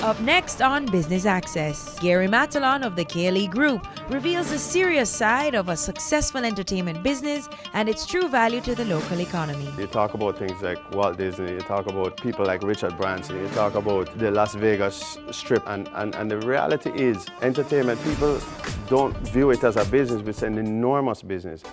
Up next on Business Access, Gary Matalon of the KLE Group reveals the serious side of a successful entertainment business and its true value to the local economy. You talk about things like Walt Disney, you talk about people like Richard Branson, you talk about the Las Vegas Strip, and the reality is entertainment, people don't view it as a business, but it's an enormous business.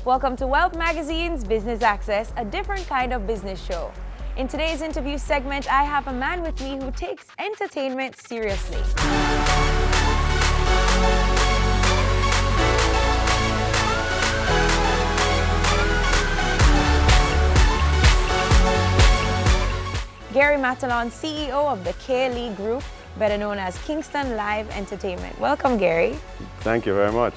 Welcome to Wealth Magazine's Business Access, a different kind of business show. In today's interview segment, I have a man with me who takes entertainment seriously. Gary Matalon, CEO of the KLE Group, better known as Kingston Live Entertainment. Welcome, Gary. Thank you very much.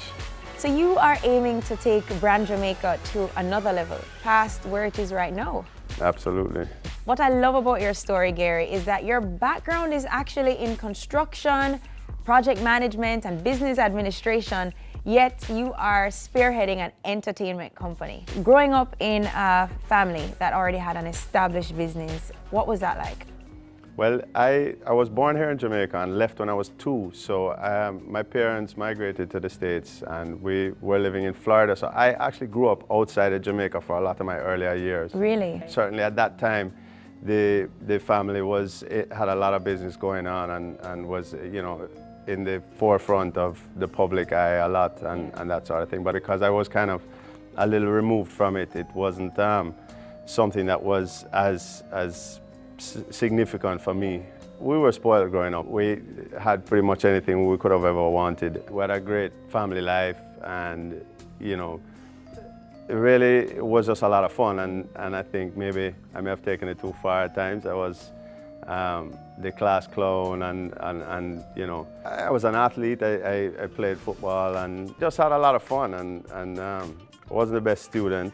So you are aiming to take Brand Jamaica to another level, past where it is right now. Absolutely. What I love about your story, Gary, is that your background is actually in construction, project management, and business administration, yet you are spearheading an entertainment company. Growing up in a family that already had an established business, what was that like? Well, I was born here in Jamaica and left when I was 2. So my parents migrated to the States and we were living in Florida. So I actually grew up outside of Jamaica for a lot of my earlier years. Really? Certainly at that time, the family had a lot of business going on and was, you know, in the forefront of the public eye a lot and that sort of thing. But because I was kind of a little removed from it, it wasn't something that was as significant for me. We were spoiled growing up. We had pretty much anything we could have ever wanted. We had a great family life and, you know, it really was just a lot of fun and I think maybe I may have taken it too far at times. I was the class clown and you know, I was an athlete. I played football and just had a lot of fun and wasn't the best student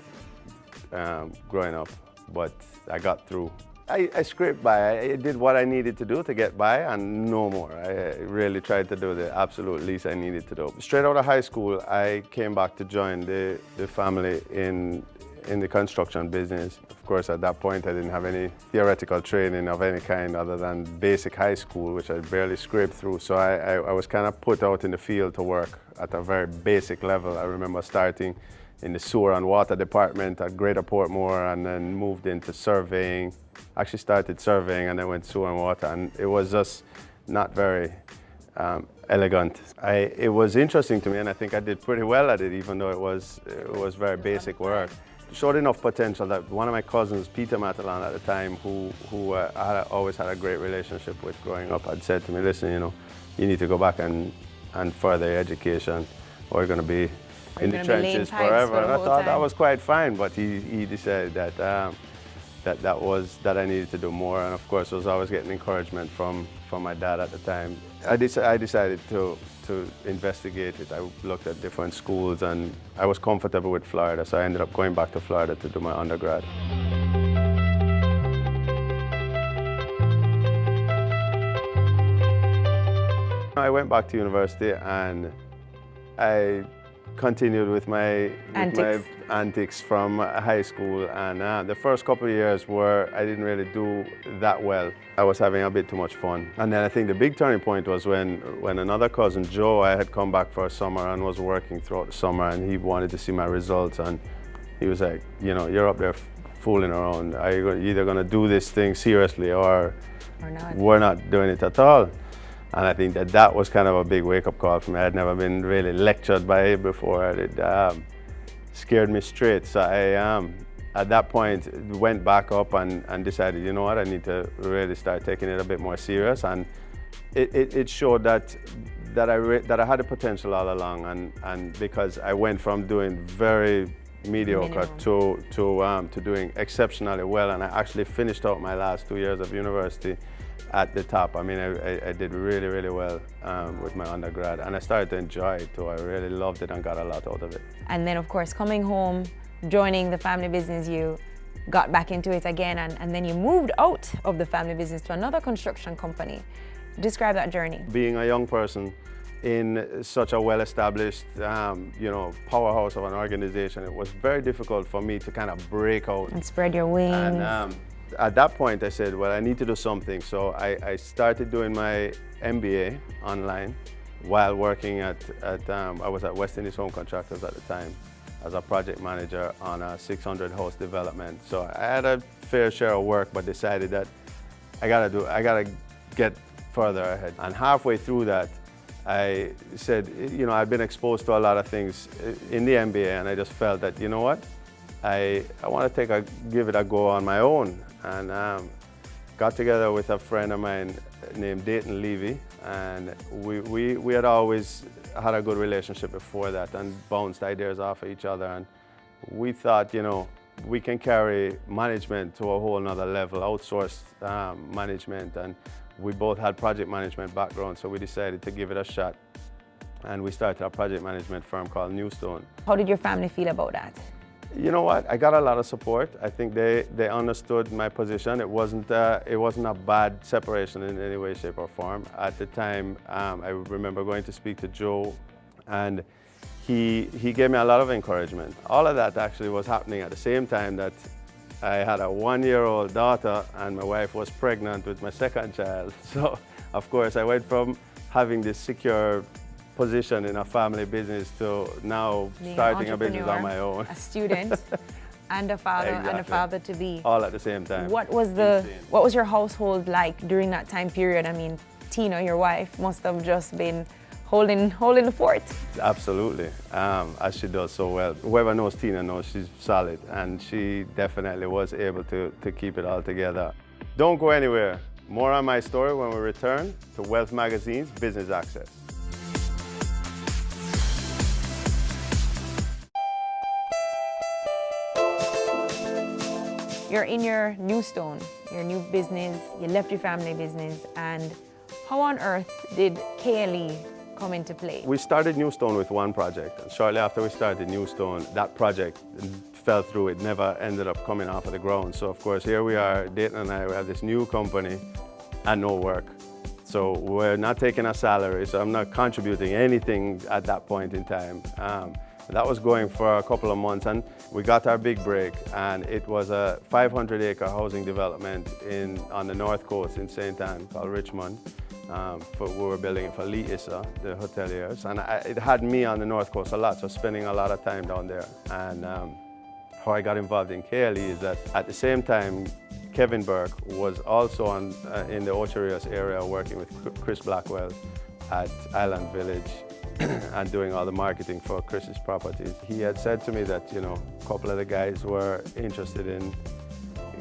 growing up, but I got through. I scraped by. I did what I needed to do to get by and no more. I really tried to do the absolute least I needed to do. Straight out of high school, I came back to join the family in the construction business. Of course, at that point, I didn't have any theoretical training of any kind other than basic high school, which I barely scraped through. So I was kind of put out in the field to work at a very basic level. I remember starting in the sewer and water department at Greater Portmore and then moved into surveying. Actually started surveying and then went sewer and water, and it was just not very elegant. It was interesting to me and I think I did pretty well at it, even though it was very basic work. Showed enough potential that one of my cousins, Peter Matalon at the time, who I always had a great relationship with growing up, had said to me, listen, you know, you need to go back and further your education or you're going to be in the trenches forever. And I thought that was quite fine, but he decided that that I needed to do more, and of course I was always getting encouragement from my dad at the time. I decided to investigate it. I looked at different schools and I was comfortable with Florida, so I ended up going back to Florida to do my undergrad. I went back to university and I continued with my antics from high school, and the first couple of years where I didn't really do that well. I was having a bit too much fun. And then I think the big turning point was when another cousin, Joe, I had come back for a summer and was working throughout the summer, and he wanted to see my results, and he was like, you know, you're up there fooling around. Are you either going to do this thing seriously or not? We're not doing it at all. And I think that was kind of a big wake-up call for me. I had never been really lectured by it before. It scared me straight. So I, at that point, went back up and decided, you know what, I need to really start taking it a bit more serious. And it showed that I had the potential all along. And because I went from doing very mediocre to doing exceptionally well, and I actually finished out my last 2 years of university at the top. I mean, I did really, really well with my undergrad, and I started to enjoy it too. I really loved it and got a lot out of it. And then, of course, coming home, joining the family business, you got back into it again, and then you moved out of the family business to another construction company. Describe that journey. Being a young person in such a well-established, powerhouse of an organization, it was very difficult for me to kind of break out and spread your wings. And at that point, I said, well, I need to do something. So I started doing my MBA online while working I was at West Indies Home Contractors at the time as a project manager on a 600 house development. So I had a fair share of work, but decided that I gotta get further ahead. And halfway through that, I said, I've been exposed to a lot of things in the MBA, and I just felt that, you know what, I want to give it a go on my own. And got together with a friend of mine named Dayton Levy, and we had always had a good relationship before that and bounced ideas off of each other. And we thought, we can carry management to a whole nother level, outsourced management, and we both had project management background, so we decided to give it a shot. And we started a project management firm called Newstone. How did your family feel about that? You know what? I got a lot of support. I think they understood my position. It wasn't a bad separation in any way, shape, or form. At the time, I remember going to speak to Joe, and he gave me a lot of encouragement. All of that actually was happening at the same time that I had a 1-year-old daughter, and my wife was pregnant with my second child. So, of course, I went from having this secure position in a family business to now starting a business on my own. A student and a father. Exactly. And a father to be. All at the same time. What was your household like during that time period? I mean, Tina, your wife, must have just been holding the fort. Absolutely, as she does so well. Whoever knows Tina knows she's solid, and she definitely was able to keep it all together. Don't go anywhere. More on my story when we return to Wealth Magazine's Business Access. You're in your Newstone, your new business, you left your family business, and how on earth did KLE come into play? We started Newstone with one project, and shortly after we started Newstone, that project fell through. It never ended up coming off of the ground. So of course, here we are, Dayton and I, we have this new company and no work. So we're not taking a salary, so I'm not contributing anything at that point in time. That was going for a couple of months, and we got our big break, and it was a 500-acre housing development on the north coast in St. Anne called Richmond. We were building it for Lee Issa, the hoteliers, and it had me on the north coast a lot, so spending a lot of time down there. And how I got involved in KLE is that at the same time, Kevin Burke was also in the Ocho Rios area working with Chris Blackwell at Island Village and doing all the marketing for Chris's properties. He had said to me that, a couple of the guys were interested in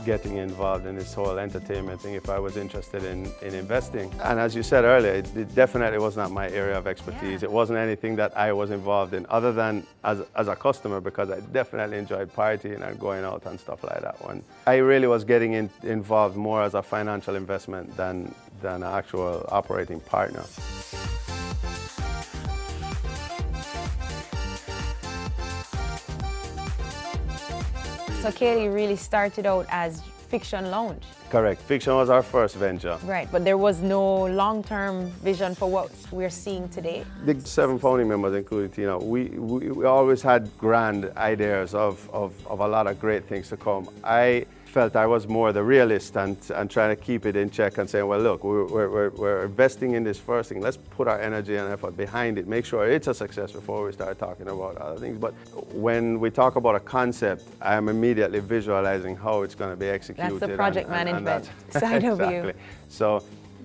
getting involved in this whole entertainment thing if I was interested in investing. And as you said earlier, it definitely was not my area of expertise. Yeah. It wasn't anything that I was involved in other than as a customer, because I definitely enjoyed partying and going out and stuff like that one. I really was getting involved more as a financial investment than an actual operating partner. So KLE really started out as Fiction Lounge. Correct. Fiction was our first venture. Right, but there was no long-term vision for what we're seeing today. The 7 founding members, including Tina, we always had grand ideas of a lot of great things to come. I felt I was more the realist and trying to keep it in check and saying, well, look, we're investing in this first thing. Let's put our energy and effort behind it. Make sure it's a success before we start talking about other things. But when we talk about a concept, I'm immediately visualizing how it's going to be executed. That's the project management side of you. So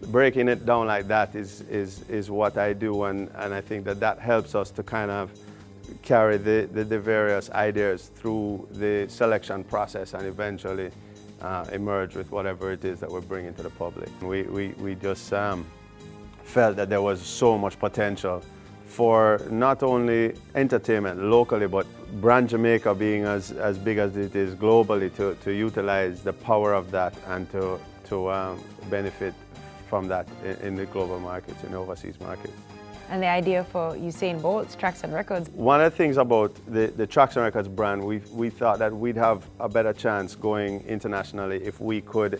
breaking it down like that is what I do, and I think that helps us to kind of carry the various ideas through the selection process and eventually emerge with whatever it is that we're bringing to the public. We just felt that there was so much potential for not only entertainment locally, but brand Jamaica being as big as it is globally, to utilize the power of that and to benefit from that in the global markets, in the overseas markets. And the idea for Usain Bolt's Traxon Records. One of the things about the Traxon Records brand, we thought that we'd have a better chance going internationally if we could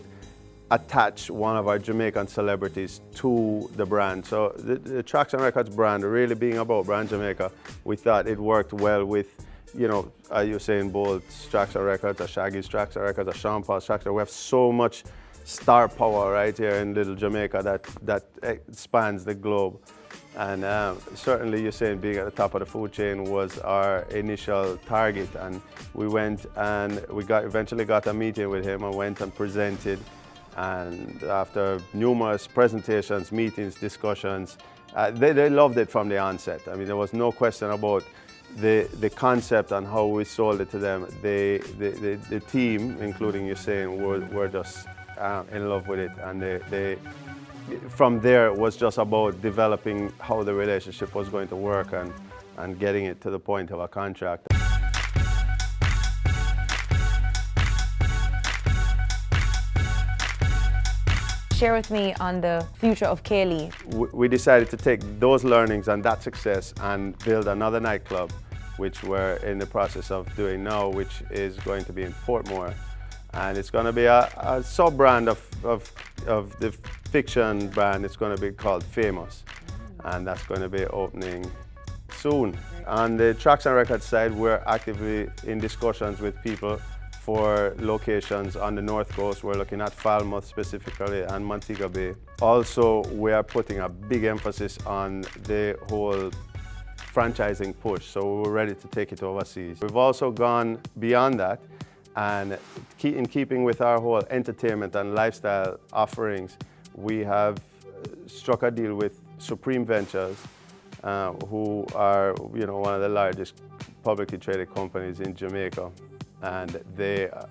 attach one of our Jamaican celebrities to the brand. So the Traxon Records brand really being about brand Jamaica, we thought it worked well with, you know, Usain Bolt's Traxon Records, or Shaggy's Traxon Records, or Sean Paul's Traxon. We have so much star power right here in little Jamaica that spans the globe. And certainly Usain being at the top of the food chain was our initial target, and we went and we eventually got a meeting with him and went and presented. And after numerous presentations, meetings, discussions, they loved it from the onset. I mean, there was no question about the concept and how we sold it to them. The team, including Usain, were just in love with it, and from there it was just about developing how the relationship was going to work and getting it to the point of a contract. Share with me on the future of Kaylee. We decided to take those learnings and that success and build another nightclub, which we're in the process of doing now, which is going to be in Portmore. And it's going to be a sub-brand of the fiction brand. It's going to be called Famous, and that's going to be opening soon. On the Traxon Records side, we're actively in discussions with people for locations on the North Coast. We're looking at Falmouth specifically and Montego Bay. Also, we are putting a big emphasis on the whole franchising push, so we're ready to take it overseas. We've also gone beyond that, and in keeping with our whole entertainment and lifestyle offerings, we have struck a deal with Supreme Ventures, who are, you know, one of the largest publicly traded companies in Jamaica. And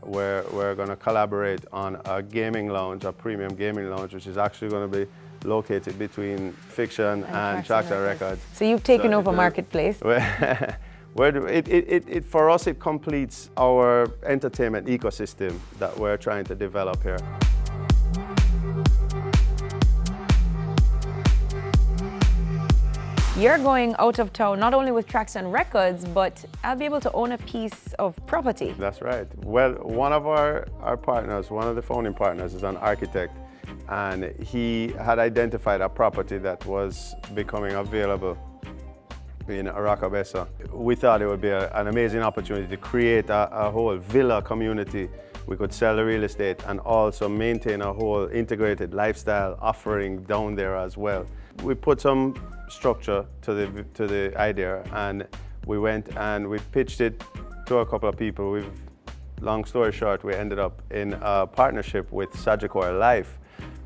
we're going to collaborate on a gaming lounge, a premium gaming lounge, which is actually going to be located between Fiction and Traxon Records. So you've taken over Marketplace. For us, it completes our entertainment ecosystem that we're trying to develop here. You're going out of town not only with Traxon Records, but I'll be able to own a piece of property. That's right. Well, one of our partners, one of the founding partners, is an architect, and he had identified a property that was becoming available in Arakabessa. We thought it would be an amazing opportunity to create a whole villa community. We could sell the real estate and also maintain a whole integrated lifestyle offering down there as well. We put some structure to the idea, and we went and we pitched it to a couple of people. Long story short, we ended up in a partnership with Sagicor Life,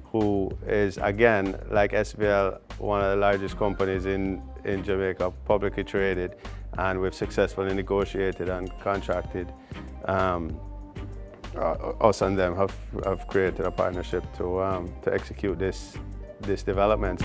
who is, again, like SVL, one of the largest companies in Jamaica, publicly traded, and we've successfully negotiated and contracted. Us and them have created a partnership to execute this development.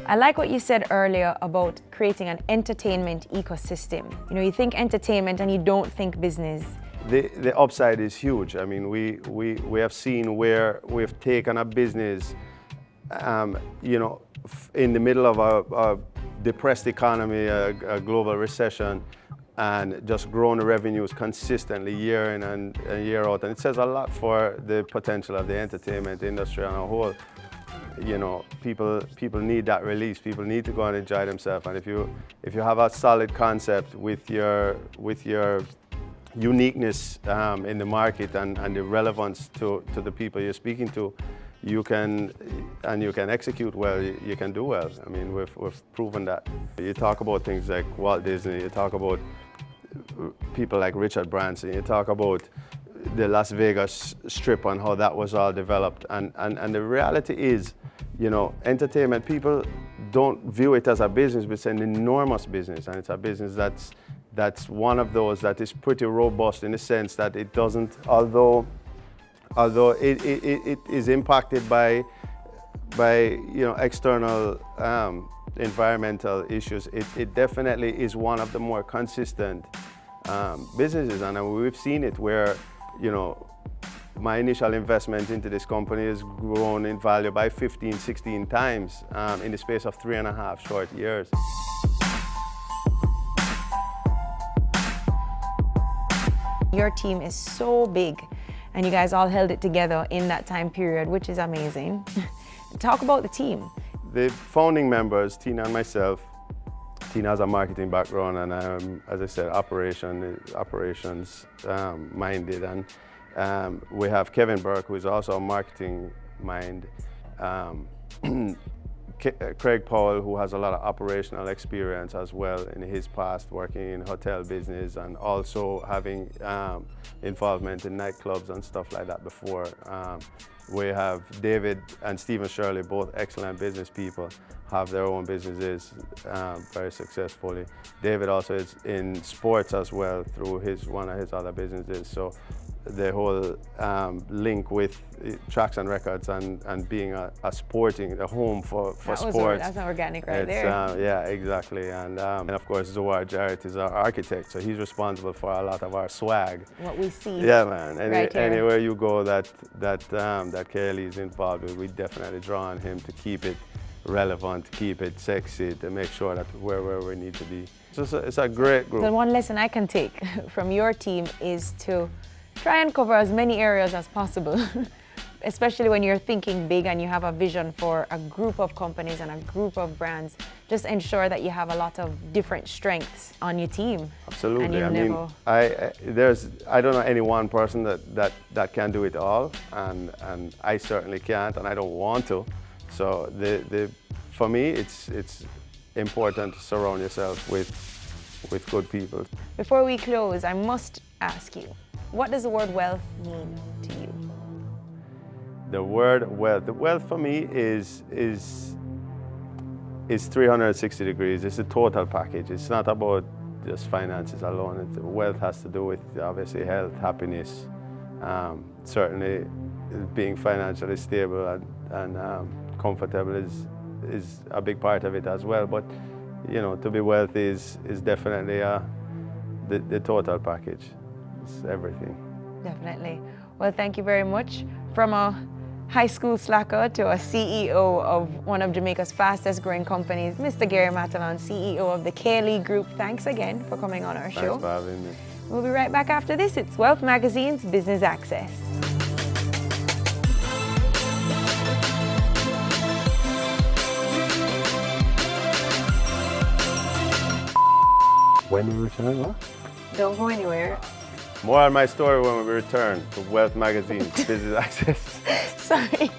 I like what you said earlier about creating an entertainment ecosystem. You know, you think entertainment and you don't think business. The upside is huge. I mean, we have seen where we've taken a business, you know, in the middle of a depressed economy, a global recession, and just grown the revenues consistently year in and year out. And it says a lot for the potential of the entertainment industry on a whole. You know, people need that release. People need to go and enjoy themselves. And if you have a solid concept with your uniqueness in the market and the relevance to the people you're speaking to, you can execute well. You can do well. I mean, we've proven that. You talk about things like Walt Disney. You talk about people like Richard Branson. You talk about the Las Vegas Strip and how that was all developed. And the reality is, you know, entertainment, people don't view it as a business, but it's an enormous business. And it's a business that's one of those that is pretty robust in the sense that it doesn't, although it is impacted by external environmental issues, it definitely is one of the more consistent businesses, and we've seen it where, my initial investment into this company has grown in value by 15, 16 times in the space of 3.5 short years. Your team is so big, and you guys all held it together in that time period, which is amazing. Talk about the team. The founding members, Tina and myself. Tina has a marketing background, and as I said, operations minded, and we have Kevin Burke, who is also a marketing mind. Craig Powell, who has a lot of operational experience as well in his past, working in hotel business and also having involvement in nightclubs and stuff like that before. We have David and Stephen Shirley, both excellent business people, have their own businesses very successfully. David also is in sports as well through one of his other businesses. So the whole link with Tracks and Records and being a home for sports. That's organic right there. Yeah, exactly. And of course, Zohar Jarrett is our architect, so he's responsible for a lot of our swag. What we see. Yeah, man. Right here. Anywhere you go that KLE is involved with, we definitely draw on him to keep it relevant, keep it sexy, to make sure that we're where we need to be. So it's a great group. The one lesson I can take from your team is to try and cover as many areas as possible, especially when you're thinking big and you have a vision for a group of companies and a group of brands. Just ensure that you have a lot of different strengths on your team. Absolutely. I don't know any one person that can do it all, and I certainly can't, and I don't want to. So for me, it's important to surround yourself with good people. Before we close, I must ask you, what does the word wealth mean to you? The word wealth. The wealth for me is 360 degrees. It's a total package. It's not about just finances alone. Wealth has to do with obviously health, happiness, certainly being financially stable and comfortable is a big part of it as well. But to be wealthy is definitely the total package. It's everything. Definitely. Well, thank you very much. From a high school slacker to a CEO of one of Jamaica's fastest growing companies, Mr. Gary Matalon, CEO of the KLE Group. Thanks again for coming on our show. Thanks for having me. We'll be right back after this. It's Wealth Magazine's Business Access. When we return, what? Don't go anywhere. More on my story when we return to Wealth Magazine Business Access. Sorry.